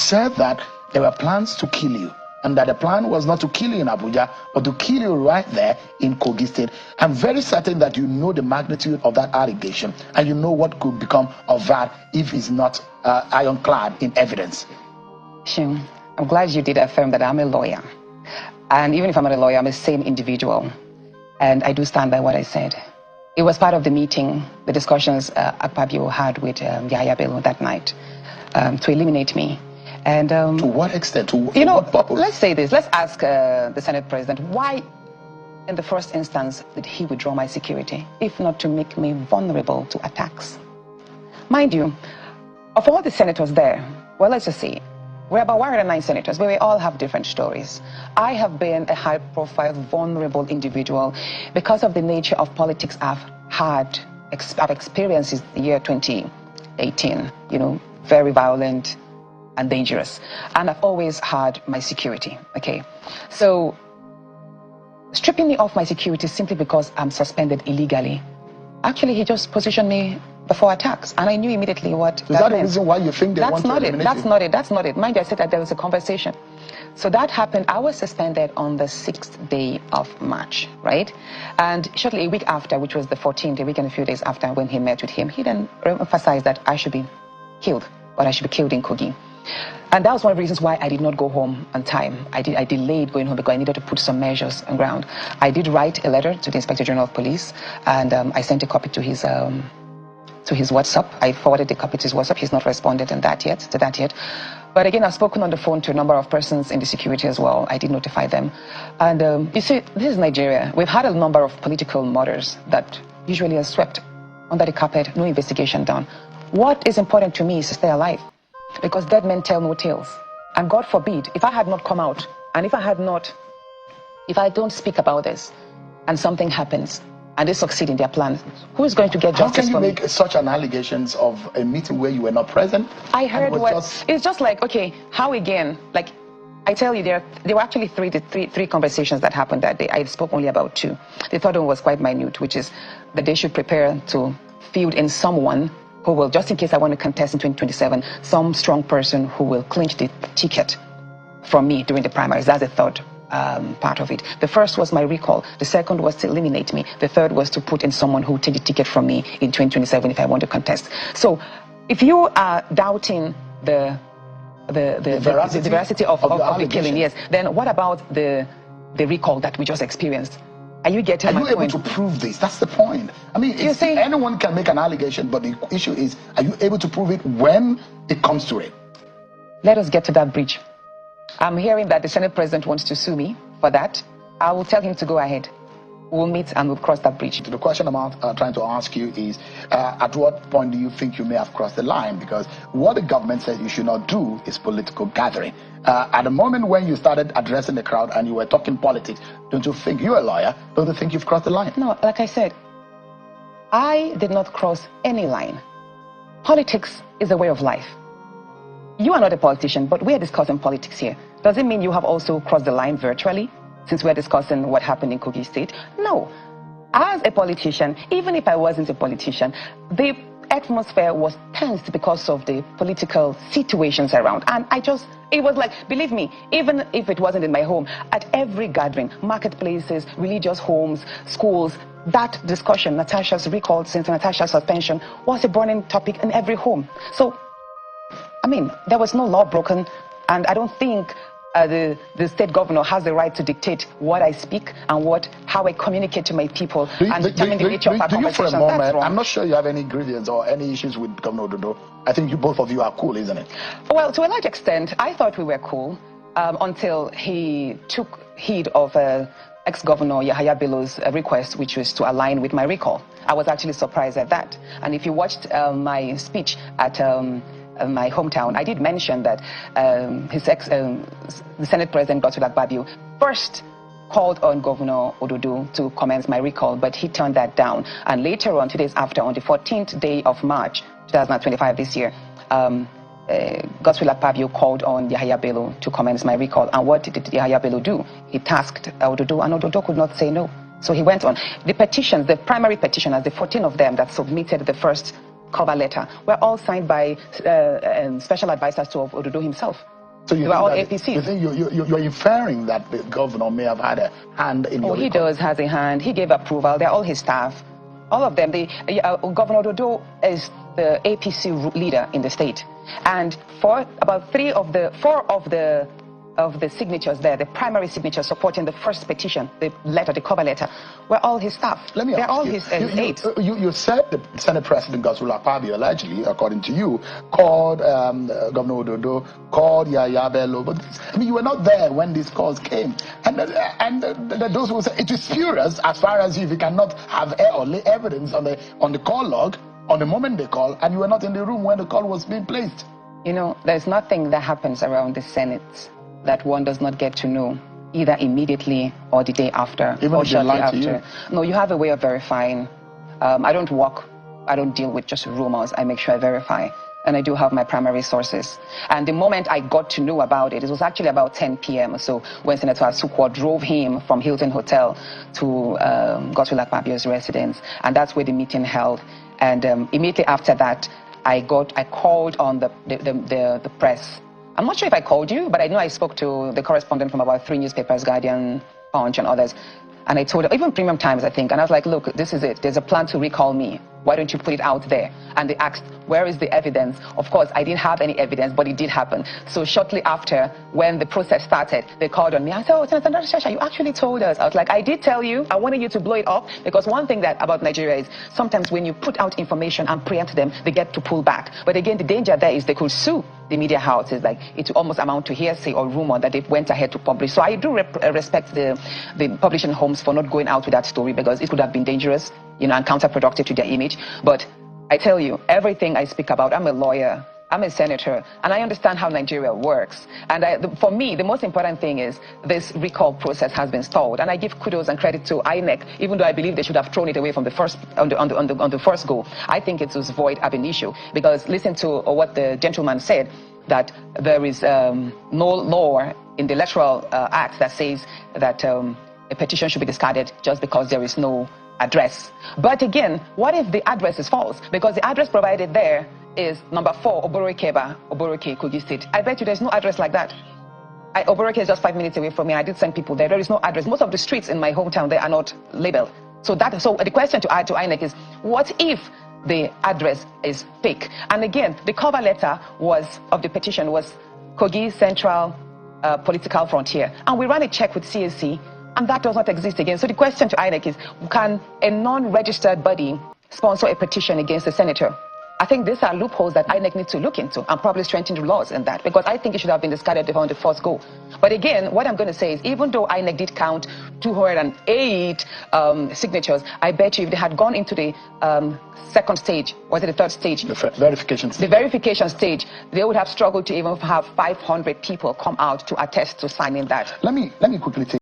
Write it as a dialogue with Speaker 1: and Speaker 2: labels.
Speaker 1: said that there were plans to kill you, and that the plan was not to kill you in Abuja, but to kill you right there in Kogi State. I'm very certain that you know the magnitude of that allegation, and you know what could become of that if it's not ironclad in evidence.
Speaker 2: Shem, I'm glad you did affirm that I'm a lawyer. And even if I'm not a lawyer, I'm a sane individual. And I do stand by what I said. It was part of the meeting, the discussions Akpabio had with Yahaya Bello that night to eliminate me. And
Speaker 1: to what extent? To
Speaker 2: what purpose? Let's say this. Let's ask the Senate President, why in the first instance did he withdraw my security, if not to make me vulnerable to attacks? Mind you, of all the senators there, well, let's just say, we're about 109 senators, but we all have different stories. I have been a high-profile, vulnerable individual because of the nature of politics I've experienced since the year 2018. Very violent and dangerous. And I've always had my security, okay? So, stripping me off my security simply because I'm suspended illegally, actually, he just positioned me before attacks, and I knew immediately what that meant. Is that the
Speaker 1: reason why you think they want to eliminate you?
Speaker 2: That's not it. Mind you, I said that there was a conversation. So that happened. I was suspended on the 6th day of March, right? And shortly a week after, which was the 14th, a week and a few days after when he met with him, he then emphasized that I should be killed, but I should be killed in Kogi. And that was one of the reasons why I did not go home on time. I delayed going home because I needed to put some measures on ground. I did write a letter to the Inspector General of Police, and I sent a copy to his WhatsApp. I forwarded the copy to his WhatsApp. He's not responded to that yet. But again, I've spoken on the phone to a number of persons in the security as well. I did notify them. And you see, this is Nigeria. We've had a number of political murders that usually are swept under the carpet, no investigation done. What is important to me is to stay alive, because dead men tell no tales. And God forbid, if I had not come out, and if I don't speak about this, and something happens, and they succeed in their plan, who is going to get justice for me?
Speaker 1: How can you make such an allegations of a meeting where you were not present?
Speaker 2: I heard it's just like, okay, how again? Like, I tell you, there were actually three conversations that happened that day. I spoke only about two. The third one was quite minute, which is that they should prepare to field in someone who will, just in case I want to contest in 2027, some strong person who will clinch the ticket from me during the primaries. That's the third part of it. The first was my recall. The second was to eliminate me. The third was to put in someone who will take the ticket from me in 2027 if I want to contest. So if you are doubting the veracity of the killing, yes, then what about the recall that we just experienced? Are you getting my point?
Speaker 1: Are you able to prove this? That's the point. I mean, anyone can make an allegation, but the issue is, are you able to prove it when it comes to it?
Speaker 2: Let us get to that bridge. I'm hearing that the Senate President wants to sue me for that. I will tell him to go ahead. We'll meet and we'll cross that bridge.
Speaker 1: The question I'm trying to ask you is, at what point do you think you may have crossed the line? Because what the government says you should not do is political gathering. At the moment when you started addressing the crowd and you were talking politics, don't you think, you're a lawyer, don't you think you've crossed the line?
Speaker 2: No, like I said, I did not cross any line. Politics is a way of life. You are not a politician, but we are discussing politics here. Does it mean you have also crossed the line virtually, since we're discussing what happened in Kogi State? No. As a politician, even if I wasn't a politician, the atmosphere was tense because of the political situations around. And it was like, believe me, even if it wasn't in my home, at every gathering, marketplaces, religious homes, schools, that discussion, Natasha's recall since Natasha's suspension, was a burning topic in every home. So, I mean, there was no law broken, and I don't think the state governor has the right to dictate what I speak and how I communicate to my people and determine the nature of our conversations.
Speaker 1: For a moment, I'm not sure you have any grievance or any issues with Governor Dodo. I think both of you are cool, isn't it?
Speaker 2: Well, to a large extent, I thought we were cool until he took heed of ex-governor Yahaya Bello's request, which was to align with my recall. I was actually surprised at that. And if you watched my speech at my hometown, I did mention that the Senate President Godswill Akpabio first called on Governor Ododo to commence my recall, but he turned that down. And later on, 2 days after, on the 14th day of March 2025 this year, Godswill Akpabio called on Yahaya Bello to commence my recall. And what did Yahaya Bello do? He tasked Ododo, and Ododo could not say no. So he went on. The petitions, the primary petitioners, the 14 of them that submitted the first cover letter, were all signed by special advisors to Ododo himself.
Speaker 1: So
Speaker 2: they were all APCs.
Speaker 1: You think you're inferring that the governor may have had a hand in your recall?
Speaker 2: Has a hand. He gave approval. They're all his staff. All of them. Governor Dodo is the APC leader in the state. And for about 4 of the signatures there, the primary signatures supporting the first petition, the letter, the cover letter, were all his staff.
Speaker 1: Let me
Speaker 2: They're
Speaker 1: ask
Speaker 2: all
Speaker 1: you,
Speaker 2: his aides.
Speaker 1: You said the Senate President Godswill Akpabio, allegedly, according to you, called Governor Dodo, called Yaya Bello, but I mean, you were not there when these calls came. And those who say it is spurious as far as if you cannot have evidence on the call log, on the moment they call, and you were not in the room when the call was being placed.
Speaker 2: You know, there's nothing that happens around the Senate that one does not get to know, either immediately or the day after,
Speaker 1: even
Speaker 2: or shortly
Speaker 1: after.
Speaker 2: You? No, you have a way of verifying. I don't deal with just rumors. I make sure I verify. And I do have my primary sources. And the moment I got to know about it, it was actually about 10 p.m. So when Senator 2Court drove him from Hilton Hotel to Godswill Akpabio's residence, and that's where the meeting held. And immediately after that, I called on the press. I'm not sure if I called you, but I know I spoke to the correspondent from about 3 newspapers, Guardian, Punch, and others. And I told her, even Premium Times, I think, and I was like, look, this is it. There's a plan to recall me. Why don't you put it out there? And they asked, where is the evidence? Of course, I didn't have any evidence, but it did happen. So shortly after, when the process started, they called on me. I said, oh, Senator Natasha, you actually told us. I was like, I did tell you. I wanted you to blow it up, because one thing about Nigeria is sometimes when you put out information and preempt them, they get to pull back. But again, the danger there is they could sue the media houses. Like, it will almost amount to hearsay or rumor that they went ahead to publish. So I do respect the publishing homes for not going out with that story, because it could have been dangerous, you know, and counterproductive to their image. But I tell you, everything I speak about, I'm a lawyer, I'm a senator, and I understand how Nigeria works. And for me, the most important thing is this recall process has been stalled. And I give kudos and credit to INEC, even though I believe they should have thrown it away from the first on the first go. I think it was void ab initio, because listen to what the gentleman said, that there is no law in the Electoral Act that says that a petition should be discarded just because there is no address. But again, what if the address is false? Because the address provided there is number 4, Oboro-Ikeba, Oboro-Ike, Kogi State. I bet you there's no address like that. Oboro-Ike is just 5 minutes away from me. I did send people there. There is no address. Most of the streets in my hometown, they are not labeled. So the question to add to INEC is, what if the address is fake? And again, the cover letter of the petition was Kogi Central Political Frontier. And we ran a check with CAC, and that does not exist again. So the question to INEC is, can a non-registered body sponsor a petition against the senator? I think these are loopholes that INEC needs to look into and probably strengthen the laws in that, because I think it should have been discarded on the first go. But again, what I'm going to say is, even though INEC did count 208 signatures, I bet you if they had gone into the second stage, was it the third stage?
Speaker 1: The verification stage.
Speaker 2: The verification stage, they would have struggled to even have 500 people come out to attest to signing that.
Speaker 1: Let me quickly take